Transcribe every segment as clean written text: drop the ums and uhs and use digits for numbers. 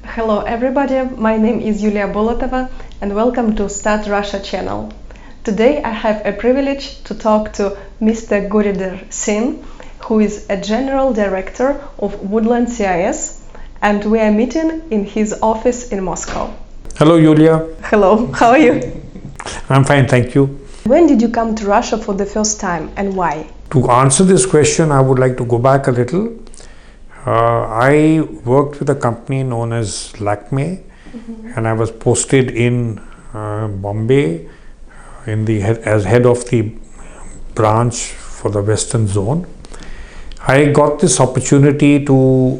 Hello everybody, my name is Yulia Bolotova and welcome to Start Russia channel. Today I have a privilege to talk to Mr. Gurinderjit Singh, who is a General Director of Woodland CIS, and we are meeting in his office in Moscow. Hello Yulia. Hello, how are you? I'm fine, thank you. When did you come to Russia for the first time and why? To answer this question, I would like to go back a little. I worked with a company known as Lakme, and I was posted in Bombay as head of the branch for the Western Zone. I got this opportunity to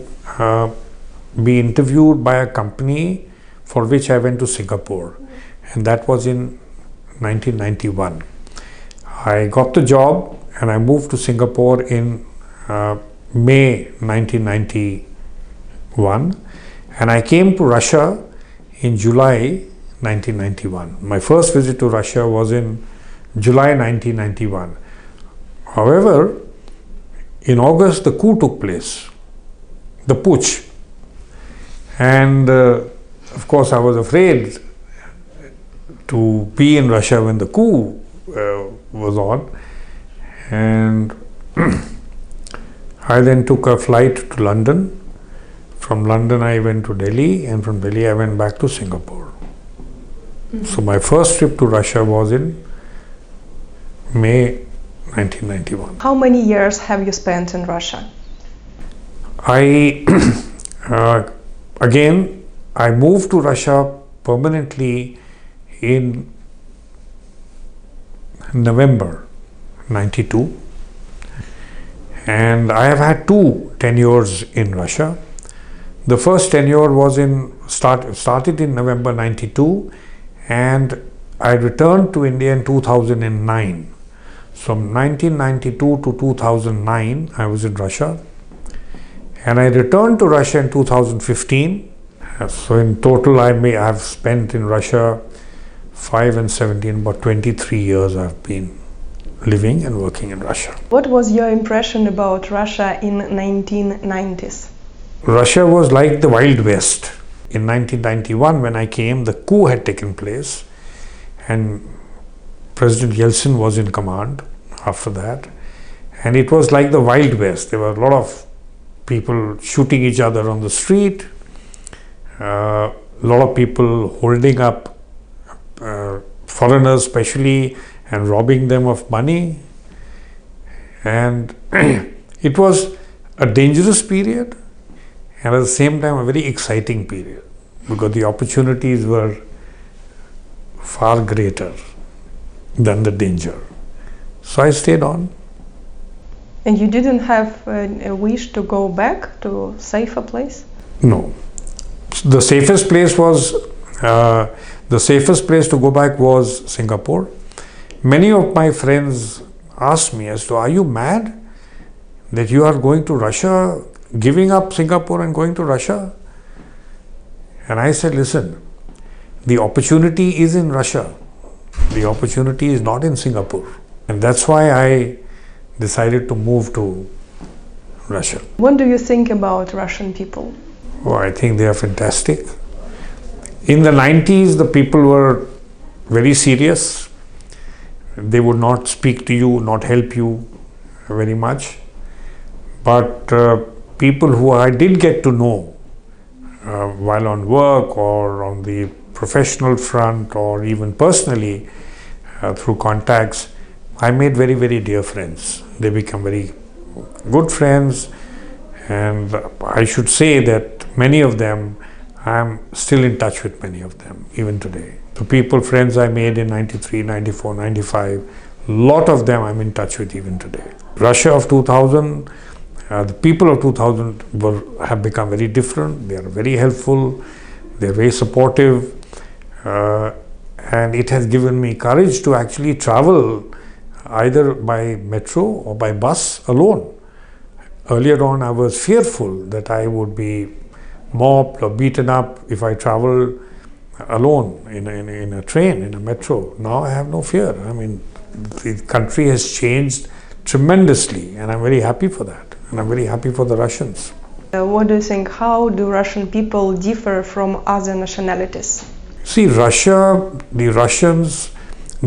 be interviewed by a company for which I went to Singapore, and that was in 1991. I got the job and I moved to Singapore in May 1991, and I came to Russia in July 1991. My first visit to Russia was in July 1991. However, in August the coup took place, the putsch, and of course I was afraid to be in Russia when the coup was on, and I then took a flight to London. From London I went to Delhi, and from Delhi I went back to Singapore. So my first trip to Russia was in May 1991. How many years have you spent in Russia? I moved to Russia permanently in November 92. And I have had two tenures in Russia. The first tenure was started in November 92, and I returned to India in 2009. From 1992 to 2009, I was in Russia, and I returned to Russia in 2015. So in total, I have spent in Russia 5 and 17, about 23 years I've been living and working in Russia. What was your impression about Russia in 1990s? Russia was like the Wild West. In 1991, when I came, the coup had taken place, and President Yeltsin was in command after that, and it was like the Wild West. There were a lot of people shooting each other on the street, a lot of people holding up foreigners especially and robbing them of money, and it was a dangerous period and at the same time a very exciting period because the opportunities were far greater than the danger. So I stayed on. And you didn't have a wish to go back to a safer place? No. The safest place to go back was Singapore. Many of my friends asked me as to, are you mad that you are going to Russia, giving up Singapore and going to Russia? And I said, listen, the opportunity is in Russia. The opportunity is not in Singapore. And that's why I decided to move to Russia. What do you think about Russian people? Oh, I think they are fantastic. In the 90s, the people were very serious. They would not speak to you, not help you very much. But people who I did get to know while on work or on the professional front or even personally through contacts, I made very, very dear friends. They become very good friends, and I should say that many of them, I'm still in touch with many of them, even today. The friends I made in 93, 94, 95, a lot of them I'm in touch with even today. Russia of 2000, the people of 2000 have become very different. They are very helpful, they're very supportive, and it has given me courage to actually travel either by metro or by bus alone. Earlier on, I was fearful that I would be mobbed or beaten up if I traveled alone in a train, in a metro. Now I have no fear. I mean, the country has changed tremendously, and I'm very happy for that. And I'm very happy for the Russians. What do you think? How do Russian people differ from other nationalities? See, the Russians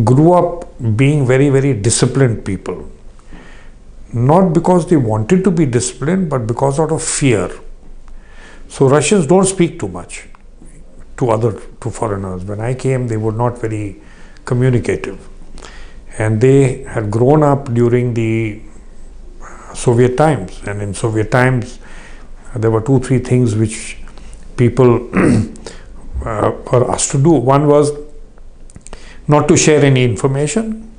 grew up being very, very disciplined people. Not because they wanted to be disciplined, but because out of fear. So Russians don't speak too much to foreigners. When I came, they were not very communicative. And they had grown up during the Soviet times. And in Soviet times, there were 2-3 things which people were asked to do. One was not to share any information,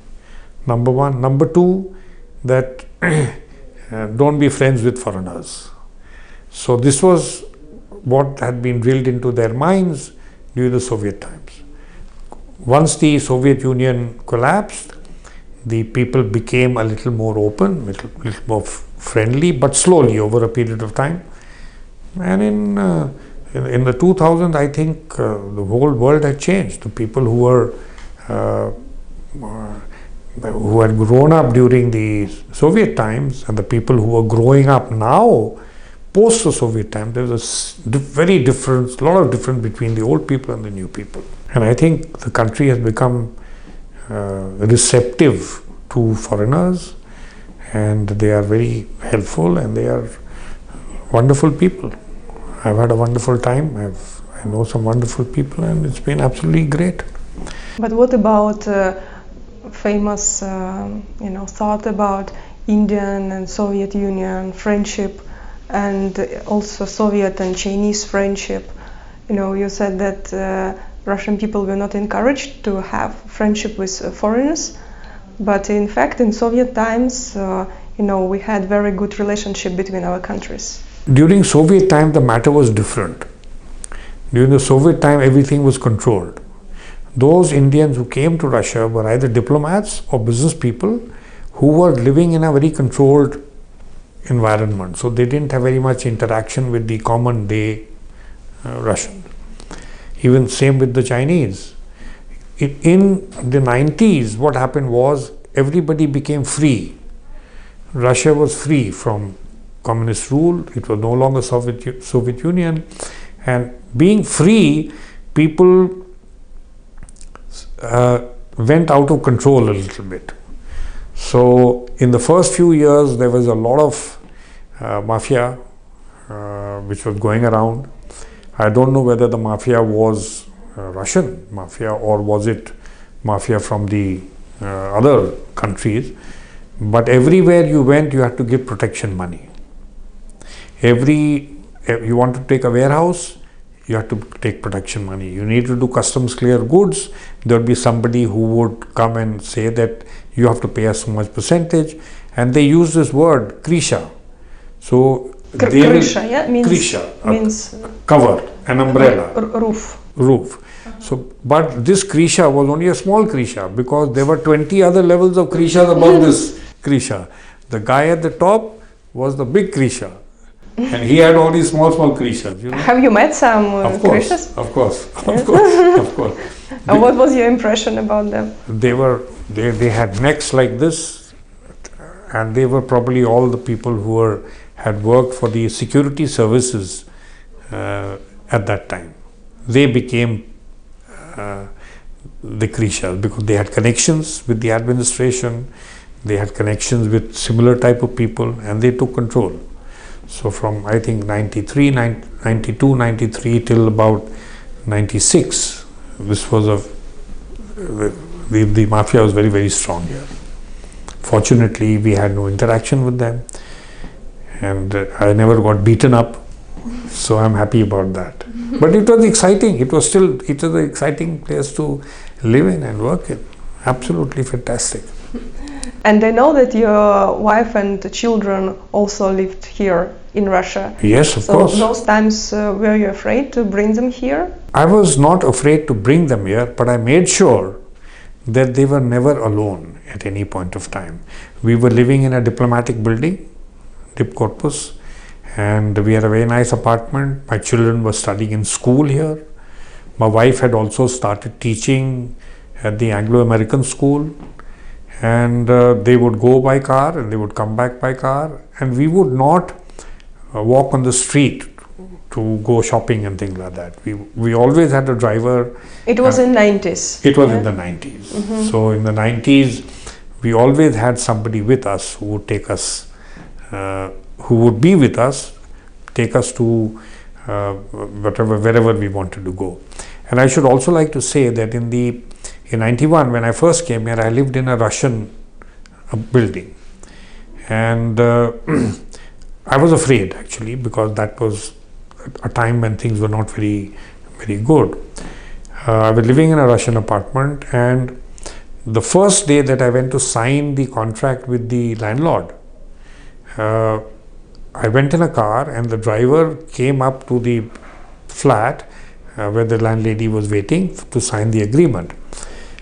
number one. Number two, that don't be friends with foreigners. So this was what had been drilled into their minds during the Soviet times. Once the Soviet Union collapsed, the people became a little more open, little more friendly, but slowly over a period of time. And in the 2000s, I think the whole world had changed. The people who had grown up during the Soviet times and the people who are growing up now post the Soviet time, there was a lot of difference between the old people and the new people. And I think the country has become receptive to foreigners, and they are very helpful, and they are wonderful people. I've had a wonderful time. I know some wonderful people, and it's been absolutely great. But what about famous thought about Indian and Soviet Union friendship, and also Soviet and Chinese friendship? You said that Russian people were not encouraged to have friendship with foreigners, but in fact in Soviet times we had very good relationship between our countries. During Soviet time the matter was different. During the Soviet time everything was controlled. Those Indians who came to Russia were either diplomats or business people who were living in a very controlled environment. So they didn't have very much interaction with the common day Russians. Even same with the Chinese. In the 90s, what happened was everybody became free. Russia was free from communist rule. It was no longer Soviet Union. And being free, people went out of control a little bit. So in the first few years there was a lot of mafia which was going around. I don't know whether the mafia was Russian mafia or was it mafia from the other countries, but everywhere you went you had to give protection money. You want to take a warehouse, you have to take protection money. You need to do customs clear goods, there would be somebody who would come and say that you have to pay us so much percentage, and they use this word krysha. So krysha, yeah, means cover, an umbrella, roof. So, but this krysha was only a small krysha because there were 20 other levels of krishas above this krysha. The guy at the top was the big krysha. And he had all these small krishas. Have you met some krishas? Of course. What was your impression about them? They had necks like this, and they were probably all the people who had worked for the security services at that time. They became the krishas because they had connections with the administration, they had connections with similar type of people, and they took control. So from I think 92, 93 till about 96, this was the mafia was very, very strong here. Fortunately, we had no interaction with them, and I never got beaten up, so I'm happy about that. But it was exciting. It was an exciting place to live in and work in. Absolutely fantastic. And I know that your wife and children also lived here in Russia. Yes, of course. So those times, were you afraid to bring them here? I was not afraid to bring them here, but I made sure that they were never alone at any point of time. We were living in a diplomatic building, Dip Corpus, and we had a very nice apartment. My children were studying in school here. My wife had also started teaching at the Anglo-American school, and they would go by car and they would come back by car, and we would not walk on the street to go shopping and things like that. We always had a driver. It was in 90s. It was in the 90s. So in the 90s, we always had somebody with us who would take us, who would be with us, take us to wherever we wanted to go. And I should also like to say that in 91, when I first came here, I lived in a Russian building, and I was afraid actually, because that was a time when things were not very good. I was living in a Russian apartment, and the first day that I went to sign the contract with the landlord, I went in a car, and the driver came up to the flat where the landlady was waiting to sign the agreement.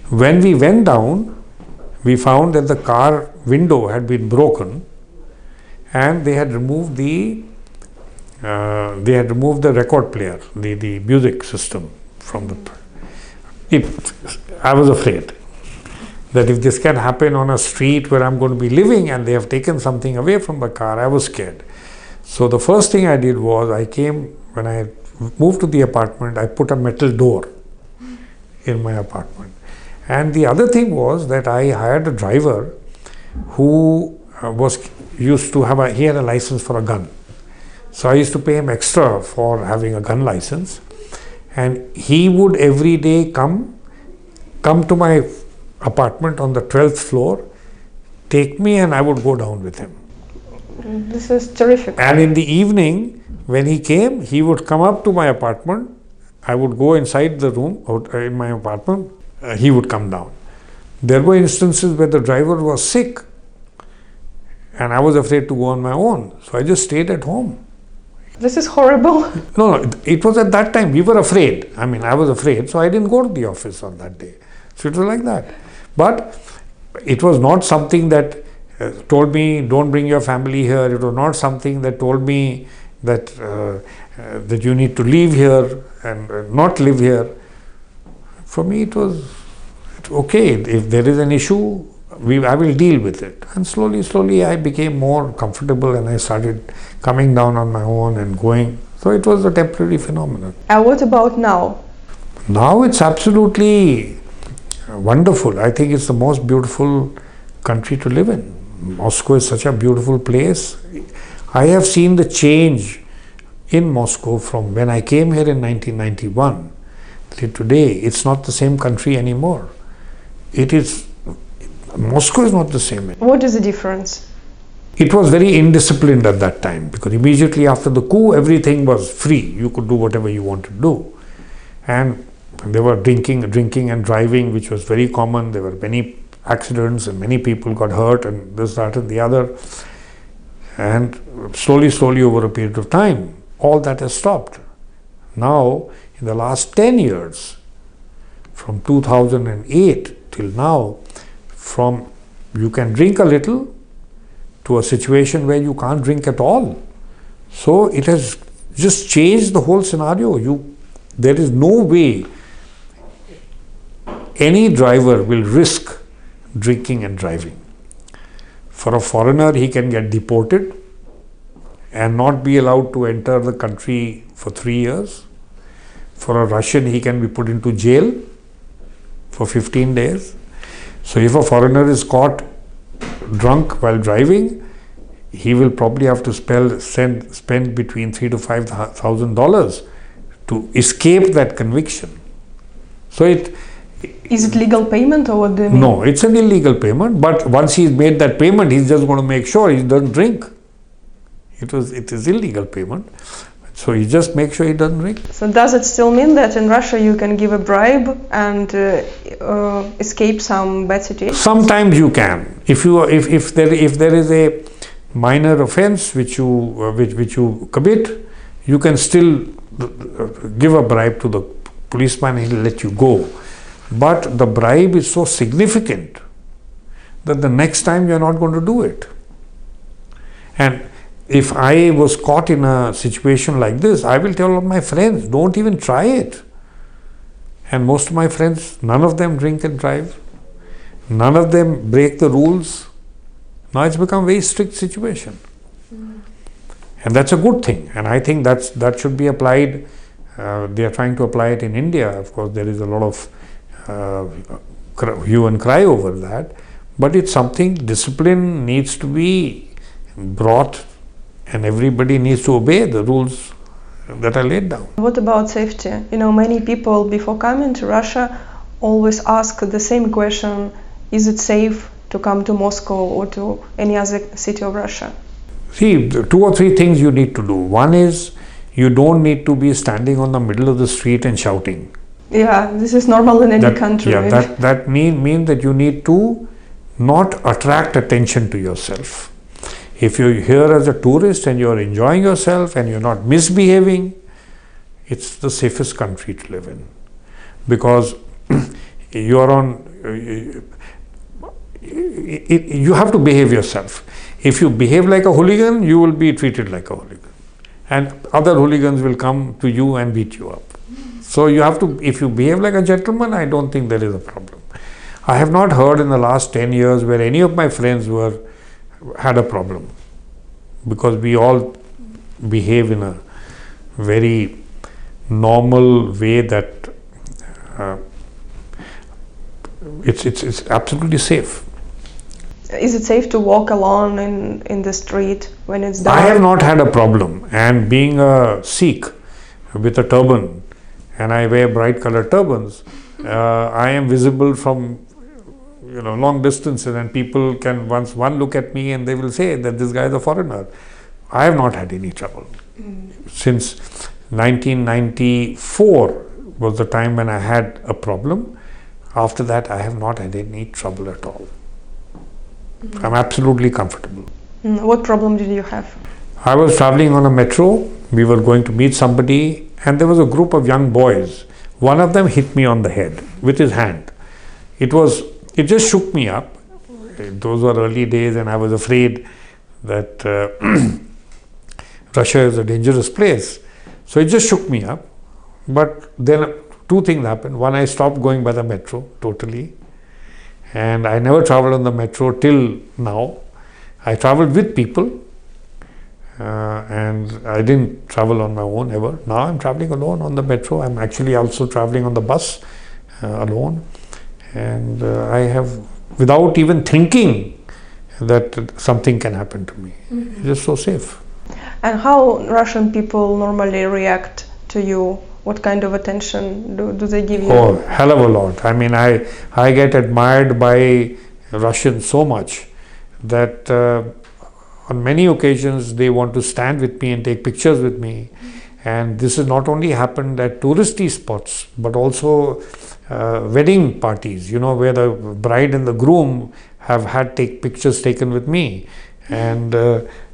When we went down, we found that the car window had been broken, and they had removed the record player, the music system from the. I was afraid that if this can happen on a street where I'm going to be living and they have taken something away from the car, I was scared. So the first thing I did was, when I moved to the apartment, I put a metal door in my apartment. And the other thing was that I hired a driver who he had a license for a gun. So I used to pay him extra for having a gun license, and he would every day come to my apartment on the 12th floor, take me, and I would go down with him. This is terrific. And in the evening, when he came, he would come up to my apartment. I would go inside the room in my apartment. He would come down. There were instances where the driver was sick, and I was afraid to go on my own. So I just stayed at home. This is horrible. No, it was at that time. We were afraid. I mean, I was afraid, so I didn't go to the office on that day. So it was like that. But it was not something that told me, don't bring your family here. It was not something that told me that that you need to leave here and not live here. For me, it was okay. If there is an issue, I will deal with it. And slowly, I became more comfortable, and I started coming down on my own and going. So it was a temporary phenomenon. And what about now? Now it's absolutely wonderful. I think it's the most beautiful country to live in. Moscow is such a beautiful place. I have seen the change in Moscow from when I came here in 1991 till today. It's not the same country anymore. Moscow is not the same. What is the difference? It was very indisciplined at that time, because immediately after the coup, everything was free. You could do whatever you wanted to do. And there were drinking and driving, which was very common. There were many accidents, and many people got hurt, and this, that, and the other. And slowly over a period of time, all that has stopped. Now, in the last 10 years, from 2008 till now, from you can drink a little to a situation where you can't drink at all. So it has just changed the whole scenario. There is no way any driver will risk drinking and driving. For a foreigner, he can get deported and not be allowed to enter the country for 3 years. For a Russian, he can be put into jail for 15 days. So if a foreigner is caught drunk while driving, he will probably have to spend between $3,000 to $5,000 to escape that conviction. So is it legal payment, or what do you mean? No, it's an illegal payment, but once he's made that payment, he's just going to make sure he doesn't drink. It is illegal payment, so he just makes sure he doesn't drink. So does it still mean that in Russia you can give a bribe and escape some bad situation? Sometimes you can. If there is a minor offense which you commit, you can still give a bribe to the policeman and he'll let you go. But the bribe is so significant that the next time you're not going to do it. And if I was caught in a situation like this, I will tell all my friends, don't even try it. And most of my friends, none of them drink and drive. None of them break the rules. Now it's become a very strict situation. And that's a good thing. And I think that should be applied. They are trying to apply it in India. Of course, there is a lot of hue and cry over that. But it's something, discipline needs to be brought, and everybody needs to obey the rules that are laid down. What about safety? Many people before coming to Russia always ask the same question: is it safe to come to Moscow or to any other city of Russia? See, 2 or 3 things you need to do. One is, you don't need to be standing on the middle of the street and shouting. Yeah, this is normal in any country. Yeah, that means that you need to not attract attention to yourself. If you're here as a tourist and you're enjoying yourself and you're not misbehaving, it's the safest country to live in, because you're on. You have to behave yourself. If you behave like a hooligan, you will be treated like a hooligan, and other hooligans will come to you and beat you up. So you have to. If you behave like a gentleman, I don't think there is a problem. I have not heard in the last 10 years where any of my friends had a problem, because we all behave in a very normal way that it's absolutely safe. Is it safe to walk alone in the street when it's dark? I have not had a problem, and being a Sikh with a turban, and I wear bright colored turbans, I am visible from long distances, and people can once one look at me and they will say that this guy is a foreigner. I have not had any trouble. Since 1994 was the time when I had a problem. After that, I have not had any trouble at all. I'm absolutely comfortable. What problem did you have? I was traveling on a metro. We were going to meet somebody, and there was a group of young boys. One of them hit me on the head with his hand. It just shook me up. Those were early days, and I was afraid that Russia is a dangerous place. So it just shook me up. But then 2 things happened. One, I stopped going by the metro totally. And I never traveled on the metro till now. I traveled with people, and I didn't travel on my own ever. Now I'm traveling alone on the metro. I'm actually also traveling on the bus alone. And I have, without even thinking that something can happen to me. It's just so safe. And how Russian people normally react to you? What kind of attention do they give you? Oh, hell of a lot. I mean, I get admired by Russians so much that on many occasions they want to stand with me and take pictures with me. And this has not only happened at touristy spots, but also wedding parties, where the bride and the groom have had pictures taken with me. And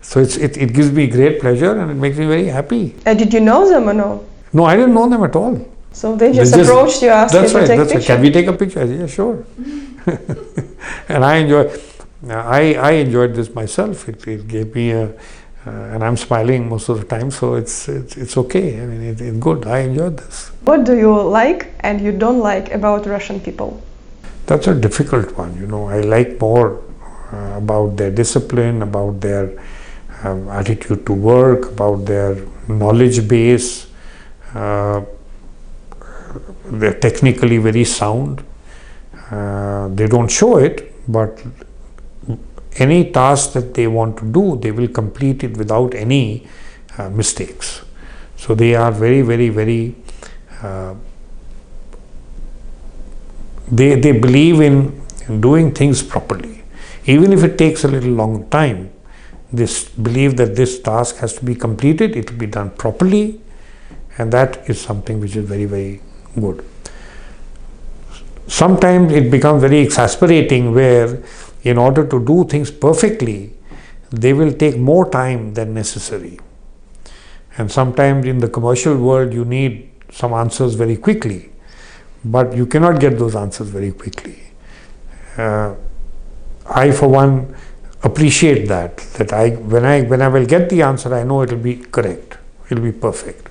so it gives me great pleasure, and it makes me very happy. Did you know them or no? No, I didn't know them at all. So they just approached you, asked you to take a picture? Can we take a picture? Yeah, sure. And I enjoyed this myself. It gave me and I'm smiling most of the time, so it's okay. I mean, it's good. I enjoyed this. What do you like and you don't like about Russian people? That's a difficult one. I like more about their discipline, about their attitude to work, about their knowledge base. They're technically very sound. They don't show it, but any task that they want to do, they will complete it without any mistakes. So they are very, very, very. They believe in doing things properly, even if it takes a little long time. They believe that this task has to be completed. It will be done properly. And that is something which is very, very good. Sometimes it becomes very exasperating where, in order to do things perfectly, they will take more time than necessary. And sometimes in the commercial world, you need some answers very quickly, but you cannot get those answers very quickly. I, for one, appreciate that when I will get the answer, I know it will be correct, it will be perfect.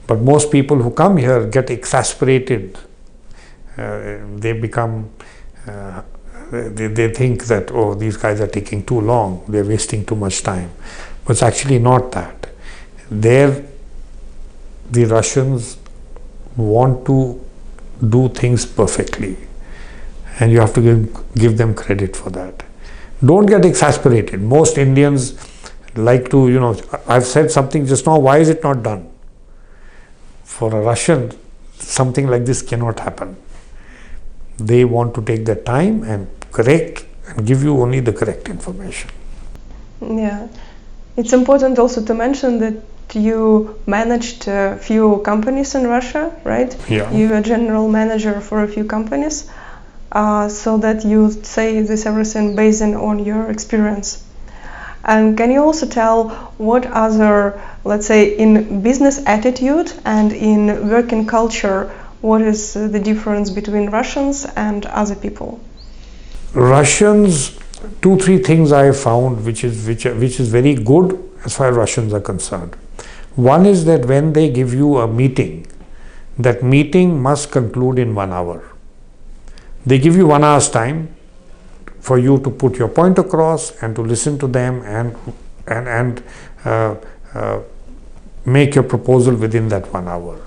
But most people who come here get exasperated. They become, they think that, oh, these guys are taking too long, they're wasting too much time. But it's actually not that. there the Russians want to do things perfectly, and you have to give them credit for that. Don't get exasperated. Most Indians like to, I've said something just now, why is it not done? For a Russian, something like this cannot happen. They want to take their time and correct and give you only the correct information. Yeah, it's important also to mention that you managed a few companies in Russia, right? Yeah. You were general manager for a few companies, so that you say this everything based on your experience. And can you also tell what other, let's say, in business attitude and in working culture, what is the difference between Russians and other people? Russians, 2-3 things I have found which is very good as far as Russians are concerned. One is that when they give you a meeting, that meeting must conclude in 1 hour. They give you 1 hour's time for you to put your point across and to listen to them and make your proposal within that 1 hour.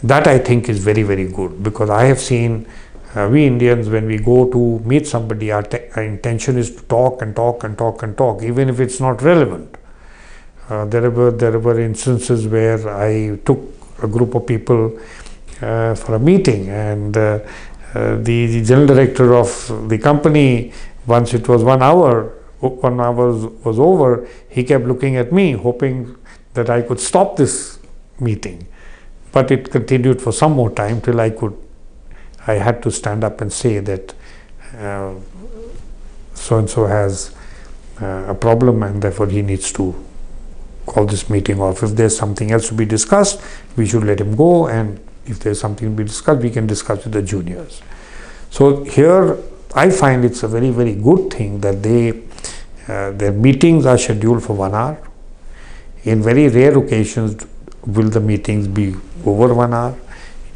That I think is very, very good, because I have seen we Indians, when we go to meet somebody, our intention is to talk and talk and talk and talk, even if it's not relevant. There were instances where I took a group of people for a meeting, and the general director of the company, once it was 1 hour was over, he kept looking at me, hoping that I could stop this meeting. But it continued for some more time till I had to stand up and say that so-and-so has a problem, and therefore he needs to call this meeting off. If there's something else to be discussed, we should let him go, and if there's something to be discussed, we can discuss with the juniors. So here I find it's a very, very good thing that their meetings are scheduled for 1 hour. In very rare occasions will the meetings be over 1 hour.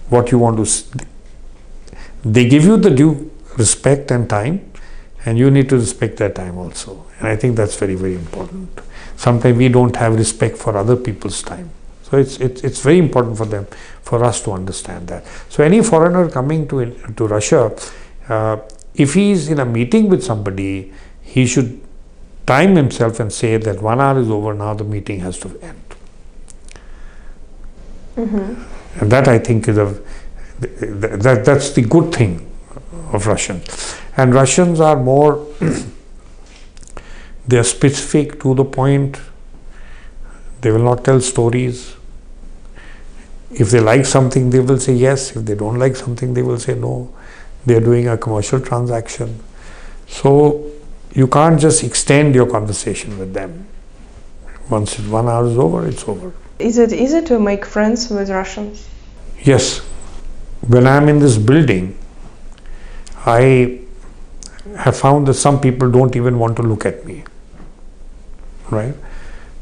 What you want to, they give you the due respect and time, and you need to respect their time also. And I think that's very, very important. Sometimes we don't have respect for other people's time. So it's very important for us to understand that. So any foreigner coming to Russia, if he is in a meeting with somebody, he should time himself and say that 1 hour is over, now the meeting has to end. Mm-hmm. And that I think is that's the good thing of Russians. And Russians are more they are specific, to the point. They will not tell stories. If they like something, they will say yes. If they don't like something, they will say no. They are doing a commercial transaction. So you can't just extend your conversation with them. Once 1 hour is over, it's over. Is it easy to make friends with Russians? Yes. When I'm in this building, I have found that some people don't even want to look at me. Right?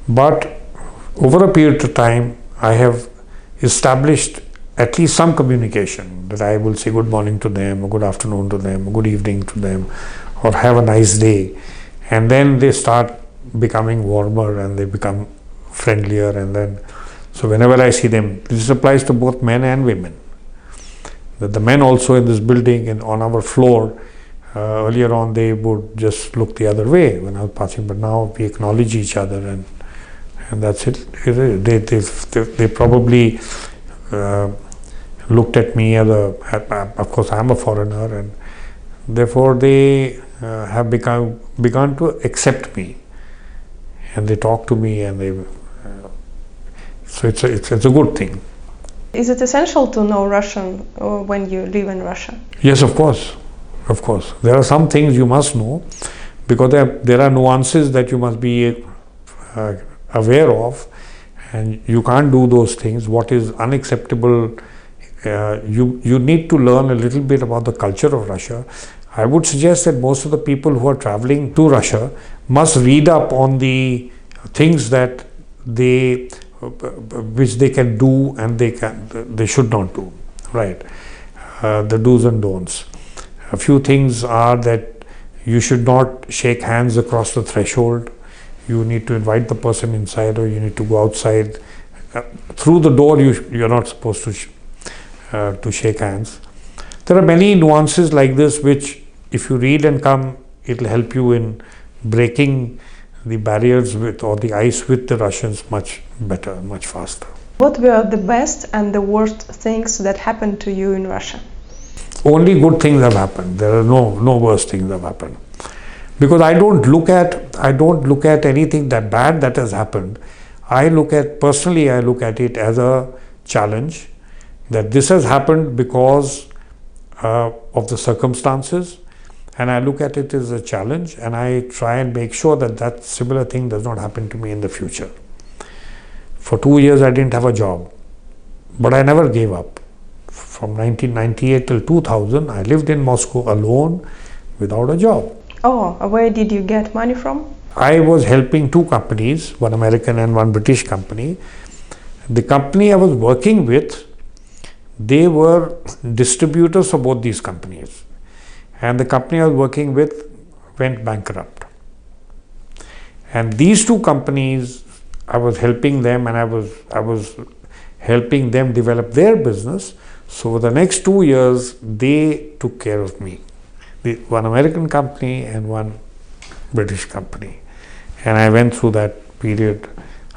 But over a period of time, I have established at least some communication, that I will say good morning to them, or good afternoon to them, or good evening to them, or have a nice day. And then they start becoming warmer and they become friendlier. And then, so whenever I see them, this applies to both men and women. That the men also in this building and on our floor, earlier on they would just look the other way when I was passing, but now we acknowledge each other, and that's it. They probably looked at me as of course I'm a foreigner, and therefore they have begun to accept me, and they talk to me, and so it's a good thing. Is it essential to know Russian when you live in Russia? Yes, of course. Of course. There are some things you must know, because there are nuances that you must be aware of, and you can't do those things. What is unacceptable, you need to learn a little bit about the culture of Russia. I would suggest that most of the people who are traveling to Russia must read up on the things that which they can do and they should not do, right? The do's and don'ts. A few things are that you should not shake hands across the threshold. You need to invite the person inside, or you need to go outside. Through the door, you're not supposed to shake hands. There are many nuances like this which, if you read and come, it'll help you in breaking the barriers or the ice with the Russians much better, much faster. What were the best and the worst things that happened to you in Russia? Only good things have happened. There are no worse things have happened. Because I don't look at anything that bad that has happened. Personally, I look at it as a challenge, that this has happened because of the circumstances, and I look at it as a challenge, and I try and make sure that similar thing does not happen to me in the future. For 2 years I didn't have a job, but I never gave up. From 1998 till 2000, I lived in Moscow alone without a job. Oh, where did you get money from? I was helping 2 companies, one American and one British company. The company I was working with, they were distributors for both these companies. And the company I was working with went bankrupt. And these 2 companies, I was helping them, and I was helping them develop their business. So for the next 2 years, they took care of me. One American company and one British company. And I went through that period.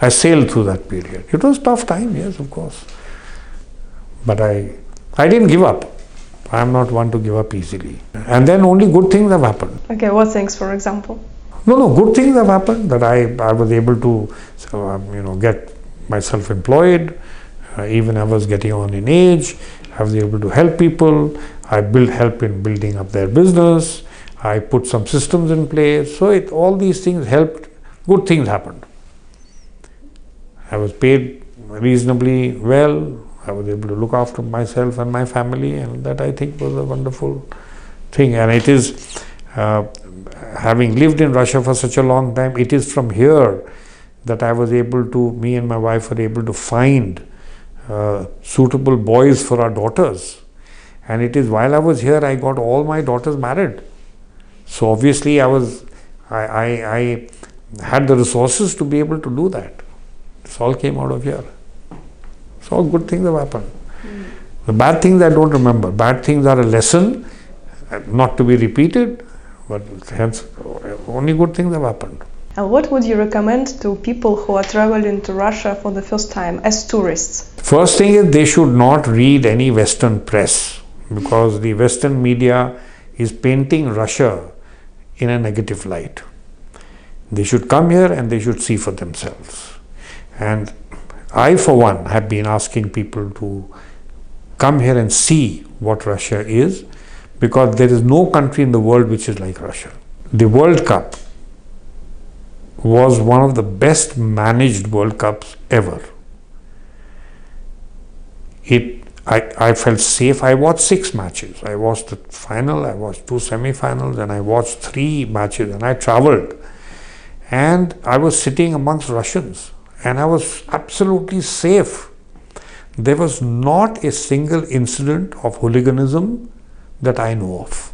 I sailed through that period. It was a tough time, yes, of course. But I didn't give up. I'm not one to give up easily. And then only good things have happened. Okay, what things, for example? No, good things have happened, that I was able to get myself employed. Even I was getting on in age. I was able to help people. I help in building up their business. I put some systems in place. So all these things helped. Good things happened. I was paid reasonably well. I was able to look after myself and my family, and that I think was a wonderful thing. And it is, having lived in Russia for such a long time, it is from here that me and my wife were able to find suitable boys for our daughters. And it is while I was here, I got all my daughters married. So obviously I had the resources to be able to do that. This all came out of here. So good things have happened. The bad things I don't remember. Bad things are a lesson, not to be repeated, but hence only good things have happened. And what would you recommend to people who are traveling to Russia for the first time as tourists? First thing is, they should not read any Western press, because the Western media is painting Russia in a negative light. They should come here and they should see for themselves. And I, for one, have been asking people to come here and see what Russia is, because there is no country in the world which is like Russia. The Worldcup was one of the best managed World Cups ever. I felt safe. I watched 6 matches. I watched the final, I watched 2 semi-finals, and I watched 3 matches, and I traveled. And I was sitting amongst Russians, and I was absolutely safe. There was not a single incident of hooliganism that I know of.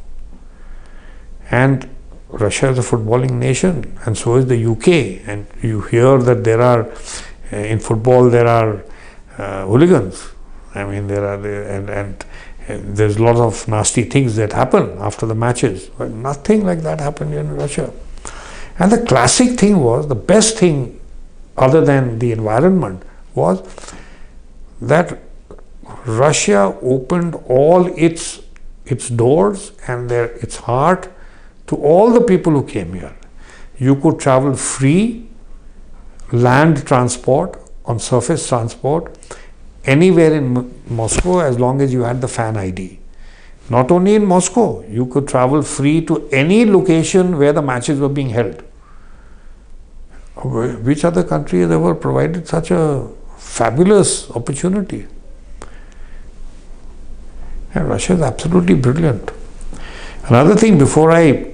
And Russia is a footballing nation, and so is the UK. And you hear that in football there are hooligans. I mean, there's a lot of nasty things that happen after the matches. But nothing like that happened in Russia. And the classic thing was, the best thing other than the environment was that Russia opened all its doors and its heart to all the people who came here. You could travel free, land transport, on surface transport, anywhere in Moscow as long as you had the fan ID. Not only in Moscow, you could travel free to any location where the matches were being held. Which other country has ever provided such a fabulous opportunity? And Russia is absolutely brilliant. Another thing before I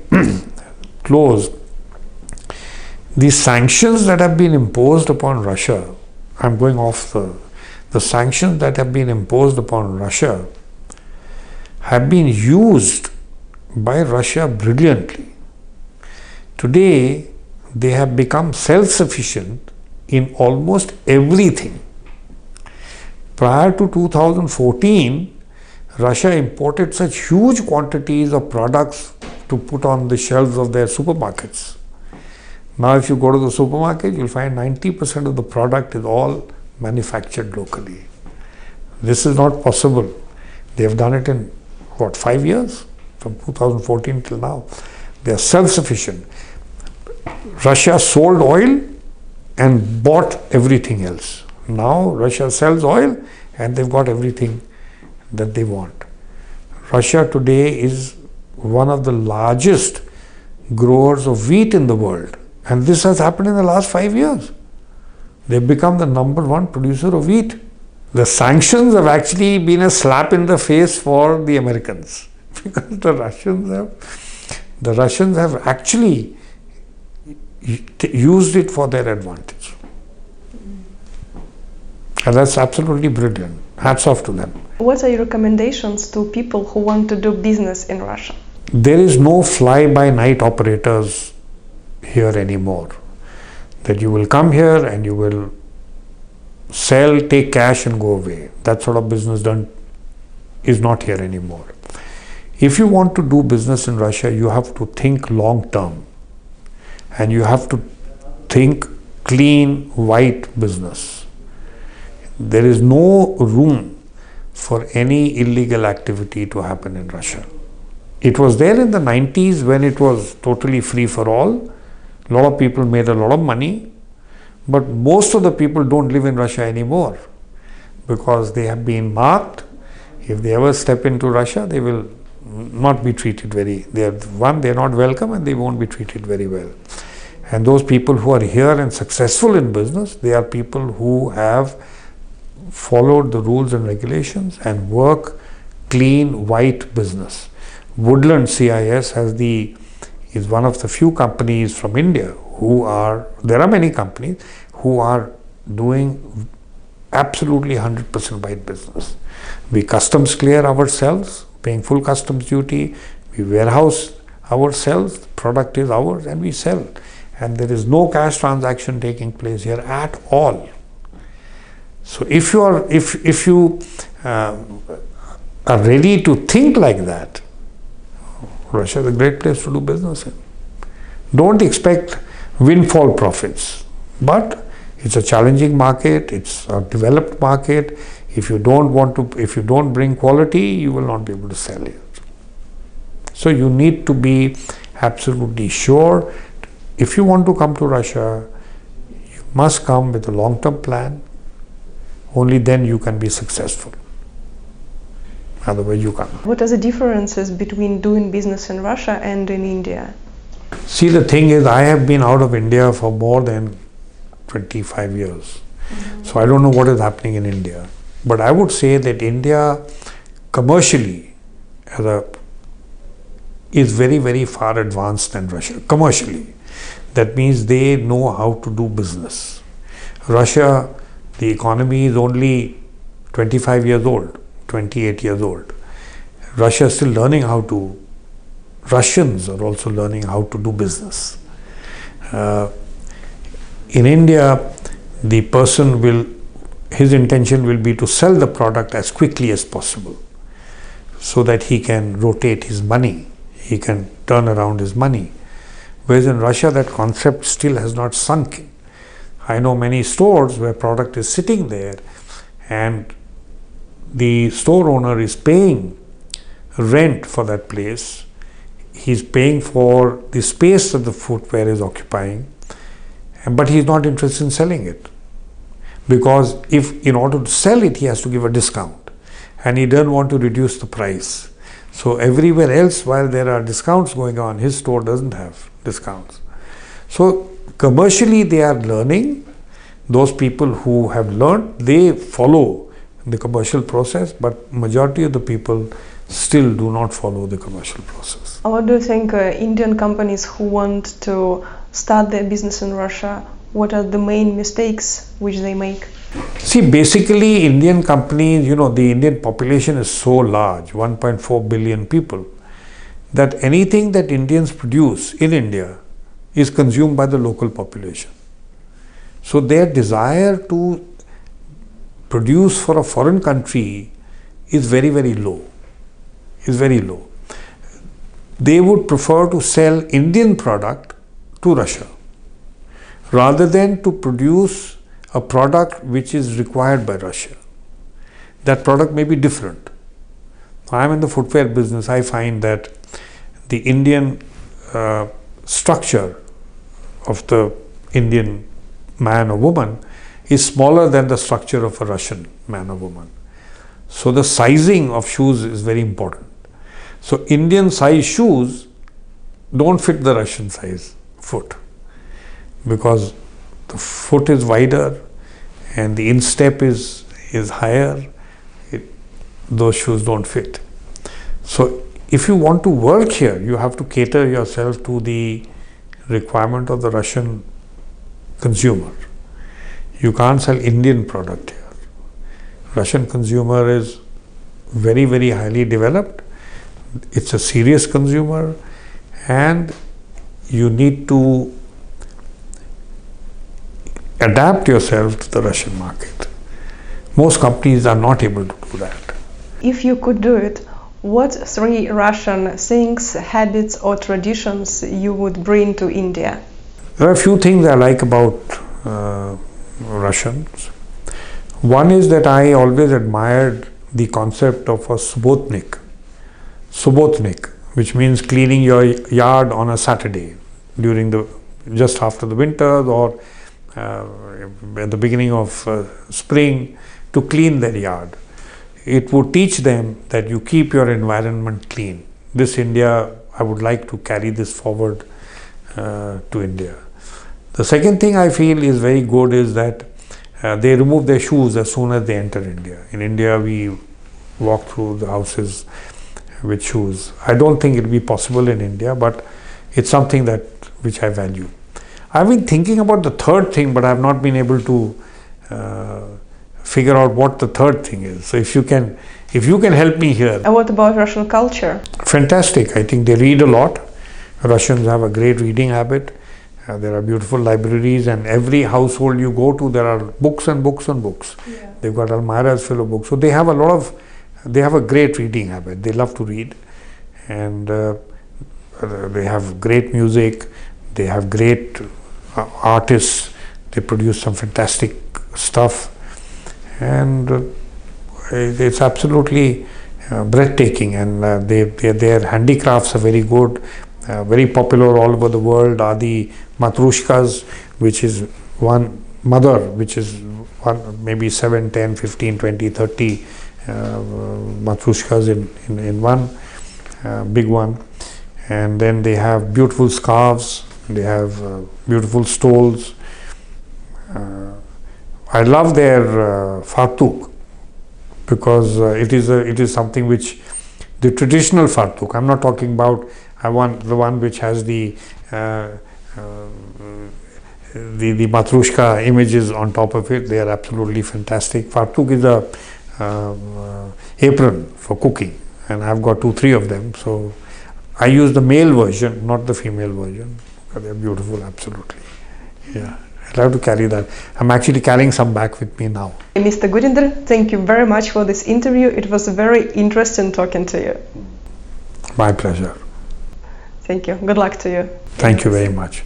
close, the sanctions that have been imposed upon Russia, I'm going off the sanctions that have been imposed upon Russia have been used by Russia brilliantly. Today, they have become self-sufficient in almost everything. Prior to 2014, Russia imported such huge quantities of products to put on the shelves of their supermarkets. Now if you go to the supermarket, you'll find 90% of the product is all manufactured locally. This is not possible. They have done it in, 5 years? From 2014 till now. They are self-sufficient. Russia sold oil and bought everything else. Now Russia sells oil and they've got everything that they want. Russia today is one of the largest growers of wheat in the world, and this has happened in the last 5 years. They've become the #1 producer of wheat. The sanctions have actually been a slap in the face for the Americans because the Russians have actually used it for their advantage. And that's absolutely brilliant. Hats off to them. What are your recommendations to people who want to do business in Russia? There is no fly-by-night operators here anymore. That you will come here and you will sell, take cash and go away. That sort of business is not here anymore. If you want to do business in Russia, you have to think long term. And you have to think clean, white business. There is no room for any illegal activity to happen in Russia. It was there in the 90s when it was totally free for all. A lot of people made a lot of money, but most of the people don't live in Russia anymore because they have been marked. If they ever step into Russia, they will not be treated they are not welcome and they won't be treated very well. And those people who are here and successful in business, they are people who have followed the rules and regulations and work clean, white business. Woodland CIS is one of the few companies from India there are many companies who are doing absolutely 100% white business. We customs clear ourselves, paying full customs duty, we warehouse ourselves, the product is ours and we sell. And there is no cash transaction taking place here at all. So if you are ready to think like that, Russia is a great place to do business in. Don't expect windfall profits, but it's a challenging market, it's a developed market. If you don't bring quality, you will not be able to sell it. So you need to be absolutely sure. If you want to come to Russia, you must come with a long-term plan. Only then you can be successful. Otherwise you can't. What are the differences between doing business in Russia and in India? See, the thing is, I have been out of India for more than 25 years. So I don't know what is happening in India. But I would say that India commercially is very, very far advanced than Russia. Commercially. That means they know how to do business. Russia, the economy is only 25 years old, 28 years old. Russia is still learning Russians are also learning how to do business. In India, the person his intention will be to sell the product as quickly as possible so that he can rotate his money, he can turn around his money. Whereas in Russia, that concept still has not sunk in. I know many stores where product is sitting there and the store owner is paying rent for that place. He's paying for the space that the footwear is occupying, but he's not interested in selling it. Because in order to sell it, he has to give a discount and he doesn't want to reduce the price. So everywhere else, while there are discounts going on, his store doesn't have discounts. So commercially they are learning. Those people who have learned, they follow the commercial process, but majority of the people still do not follow the commercial process. What do you think Indian companies who want to start their business in Russia, what are the main mistakes which they make? See, basically Indian companies, the Indian population is so large, 1.4 billion people, that anything that Indians produce in India is consumed by the local population. So their desire to produce for a foreign country is very, very low. They would prefer to sell Indian product to Russia rather than to produce a product which is required by Russia. That product may be different. I am in the footwear business. I find that the Indian structure of the Indian man or woman is smaller than the structure of a Russian man or woman. So the sizing of shoes is very important. So Indian size shoes don't fit the Russian size foot because the foot is wider and the instep is higher. Those shoes don't fit. So if you want to work here, you have to cater yourself to the requirement of the Russian consumer. You can't sell Indian product here. Russian consumer is very, very highly developed. It's a serious consumer and you need to adapt yourself to the Russian market. Most companies are not able to do that. If you could do it, what 3 Russian things, habits or traditions you would bring to India? There are a few things I like about Russians. One is that I always admired the concept of a subotnik, which means cleaning your yard on a Saturday just after the winters or at the beginning of spring to clean their yard. It would teach them that you keep your environment clean. This India, I would like to carry this forward to India. The second thing I feel is very good is that they remove their shoes as soon as they enter India. In India, we walk through the houses with shoes. I don't think it will be possible in India, but it's something which I value. I've been thinking about the third thing, but I've not been able to figure out what the third thing is. So if you can help me here. And what about Russian culture? Fantastic. I think they read a lot. Russians have a great reading habit. There are beautiful libraries, and every household you go to, there are books and books and books. Yeah. They've got almirahs full of books. So they have a great reading habit. They love to read, and they have great music. They have great artists. They produce some fantastic stuff, and it's absolutely breathtaking. And their handicrafts are very good. Very popular all over the world are the matrushkas, which is one mother, which is maybe 7, 10, 15, 20, 30 matrushkas in one big one. And then they have beautiful scarves, they have beautiful stoles. I love their fartuk because it is something which the traditional fartuk. I'm not talking about the one which has the matrushka images on top of it. They are absolutely fantastic. Fartuk is a apron for cooking, and I've got 2-3 of them. So I use the male version, not the female version, because they are beautiful, absolutely. Yeah, I'll have to carry that. I'm actually carrying some back with me now. Mr. Gurinder, thank you very much for this interview. It was very interesting talking to you. My pleasure. Thank you. Good luck to you. Thank you very much.